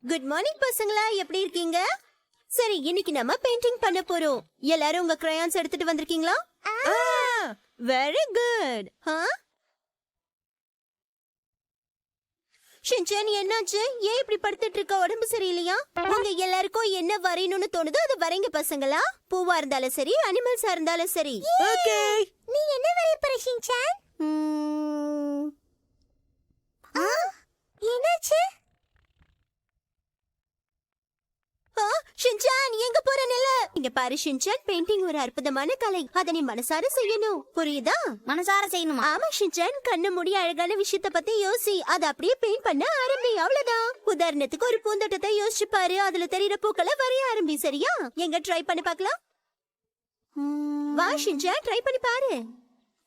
Good morning பசங்களா, எப்படி இருக்கீங்க? சரி, இன்னைக்கு நம்ம பெயிண்டிங் பண்ண போறோம். எல்லாரும் உங்க crayons எடுத்துட்டு வந்திருக்கீங்களா? Very good. ஷின்சான், என்னாச்சு? ஏன் இப்படி படுத்துட்டு இருக்க? உடம்பு சரியில்லையா? உங்க எல்லாருக்கும் என்ன வரையணும்னு தோணுதோ அது வரைங்க பசங்களா. பூவா இருந்தாலும் சரி, அனிமல்ஸா இருந்தாலும் சரி. ஓகே. நீ என்ன வரைய போற ஷின்சான்? என்னாச்சு? ஷின்சான், எங்க போற? நில இங்க பாரு ஷின்சான், பெயிண்டிங் ஒரு அற்புதமான கலை. அதை நீ மனசார செய்யணும், புரியுதா? மனசார செய்யணுமா? ஆமா ஷின்சான், கண்ணு மூடி அழகான விஷயத்த பத்தி யோசி, அதை அப்படியே பெயிண்ட் பண்ண ஆரம்பி, அவ்வளவுதான். உதாரணத்துக்கு ஒரு பூந்தோட்டத்தை யோசிச்சு பாரு, அதுல தெரியுற பூக்களை வரைய ஆரம்பி, சரியா? எங்க ட்ரை பண்ணி பார்க்கலாம். வா ஷின்சான், ட்ரை பண்ணி பாரு.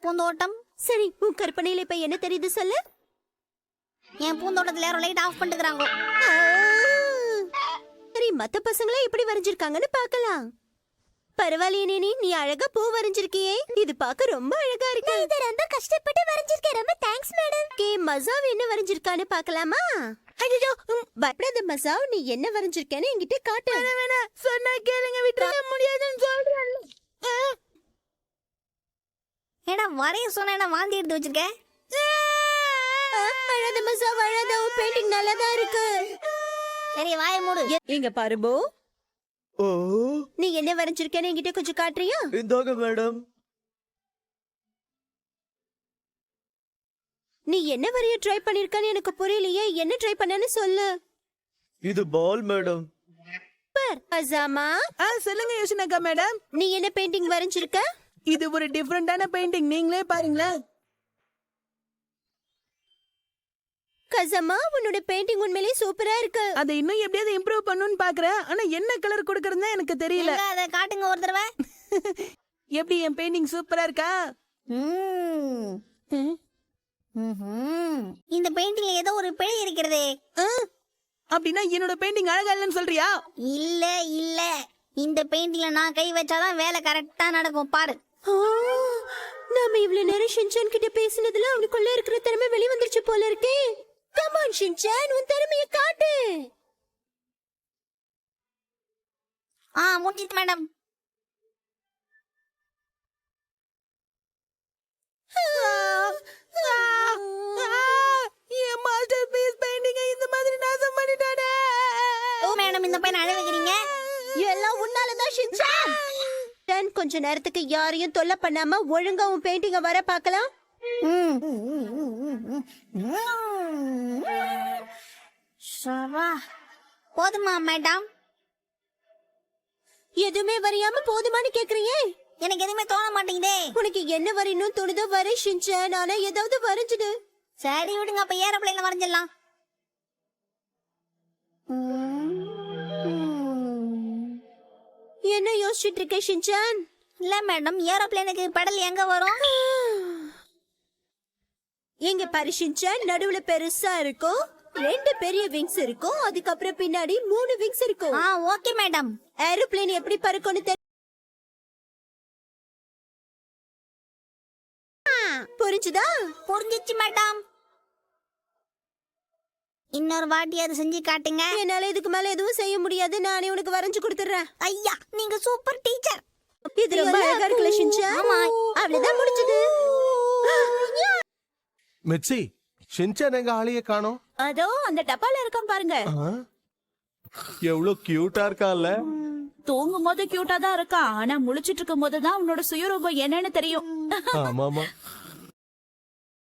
பூந்தோட்டம். சரி, உன் கற்பனையில இப்ப என்ன தெரியுது சொல்லு. என் பூந்தோட்டத்துல யாரும் லைட் ஆஃப் பண்ணிட்டுறாங்க. சரி, மத்த பசங்களே எப்படி வரைஞ்சிருக்காங்கன்னு பார்க்கலாம். பரவாயில்லையே நீ, நீ அழகா பூ வரைஞ்சிருக்கியே. இது பார்க்க ரொம்ப அழகா இருக்கு. நான் இத ரொம்ப கஷ்டப்பட்டு வரைஞ்சிருக்கேன். ரொம்ப தேங்க்ஸ் மேடம். கே மசாவ் என்ன வரைஞ்சிருக்கான்னு பார்க்கலாமா? ஐயோ, பயப்படாத மசாவ், நீ என்ன வரைஞ்சிருக்கேன்னு என்கிட்ட காட்டு. வேணா சொன்னா கேளுங்க, விட்டுற முடியாதுன்னு சொல்றேன். ஏடா வரைய சொன்னா வாந்தி எடுத்து வச்சிருக்க. அழாத மசாவ், அழாத. உன் பெயிண்டிங் நல்லாதான் இருக்கு. சரி, வாயை மூடு. இங்க பாரு போ, ஓ, நீ என்ன வரைஞ்சிருக்கேன்னு என்கிட்ட கொஞ்சம் காட்டுறியா? இந்தாங்க மேடம். நீ என்ன வரைய ட்ரை பண்ணிருக்கான்னு எனக்கு புரியலையே. என்ன ட்ரை பண்ணன்னு சொல்லு. இது பால் மேடம். சூப்பர். அசாமா, சொல்லுங்க யோசனாக்கா மேடம். நீ என்ன பெயிண்டிங் வரைஞ்சிருக்க? இது ஒரு டிஃபரெண்டான பெயிண்டிங், நீங்களே பாருங்களேன். கசமா, உன்னோட பெயிண்டிங் உண்மையிலேயே சூப்பரா இருக்கு. அதை இன்னும் எப்படியாவது இம்ப்ரூவ் பண்ணணும்னு பாக்குறேன். ஆனா என்ன கலர் கொடுக்கறதுன்னு எனக்கு தெரியல. அதை காட்டுங்க ஒரு தடவை. எப்படி என் பெயிண்டிங் சூப்பரா இருக்கா? இந்த பெயிண்டிங்ல ஏதோ ஒரு பிழை இருக்கிறதே. அப்படின்னா என்னோட பெயிண்டிங் அழகா இல்லைன்னு சொல்றியா? இல்ல இல்ல, இந்த பெயிண்டிங்ல நான் கை வச்சாதான் வேலை கரெக்டா நடக்கும். பாரு. நாம இவ்வளவு நேரம் ஷின்சான் கிட்ட பேசினதுல அவனுக்குள்ள இருக்கிற திறமை வெளி வந்துருச்சு போல இருக்கே. கம் ஆன் ஷின்சான், உன் திறமையை காட்டு. முடிஞ்சிட்டு மேடம். என் மாஸ்டர் பீஸ் பெயிண்டிங் இந்த மாதிரி நாசம் பண்ணிட்டானே. ஓ மேடம், இந்த பையன் அழ வைக்கிறீங்க. எல்லாம் உன்னாலதான் ஷின்சான். கொஞ்ச நேரத்துக்கு யாரையும் தொல்லை பண்ணாம ஒழுங்கா உன் பெயிண்டிங்க வர பார்க்கலாம். போதுமா மேடம்? எதுவுமே வரையாம போதுமான்னு கேக்குறியே? எனக்கு எதுவுமே தோண மாட்டேங்குதே. உனக்கு என்ன வரையணும் தோணுதோ வரை ஷின்சான், ஆனா ஏதாவது வரைஞ்சிடு. சரி விடுங்க, அப்ப ஏரோப்ளேன்ல வரைஞ்சிடலாம். என்ன யோசிச்சுட்டு இருக்க ஷின்சான்? இல்ல மேடம், ஏரோப்ளேனுக்கு பெடல் எங்க வரும்? எங்க பாரு ஷின்சான், நடுவுல பெருசா இருக்கும், 2 பெரிய விங்ஸ் இருக்கும், அதுக்கப்புறம் பின்னாடி 3 விங்ஸ் இருக்கும். Okay madam. ஏரோப்ளேன் எப்படி பறக்கும்னு புரிஞ்சுதா? புரிஞ்சிச்சு மேடம். இன்னொரு வாட்டி அதை செஞ்சு காட்டுங்க. என்னால இதுக்கு மேல எதுவும் செய்ய முடியாது, நானே உனக்கு வரைஞ்சு கொடுத்துறேன். ஐயா, நீங்க சூப்பர் டீச்சர். இது ரொம்ப அழகா இருக்குல்ல ஷின்சான்? ஆமா. அவ்வளவுதான் முடிஞ்சது. மிட்சி, ஷின்சான் எங்க ஆளையே காணோம். அதோ அந்த டப்பால இருக்கான் பாருங்க. எவ்வளவு கியூட்டா இருக்கான்ல. தூங்கும் போது கியூட்டா தான் இருக்கான், ஆனா முழிச்சிட்டு இருக்கும் போதுதான் உன்னோட சுயரூபம் என்னன்னு தெரியும். ஆமாமா.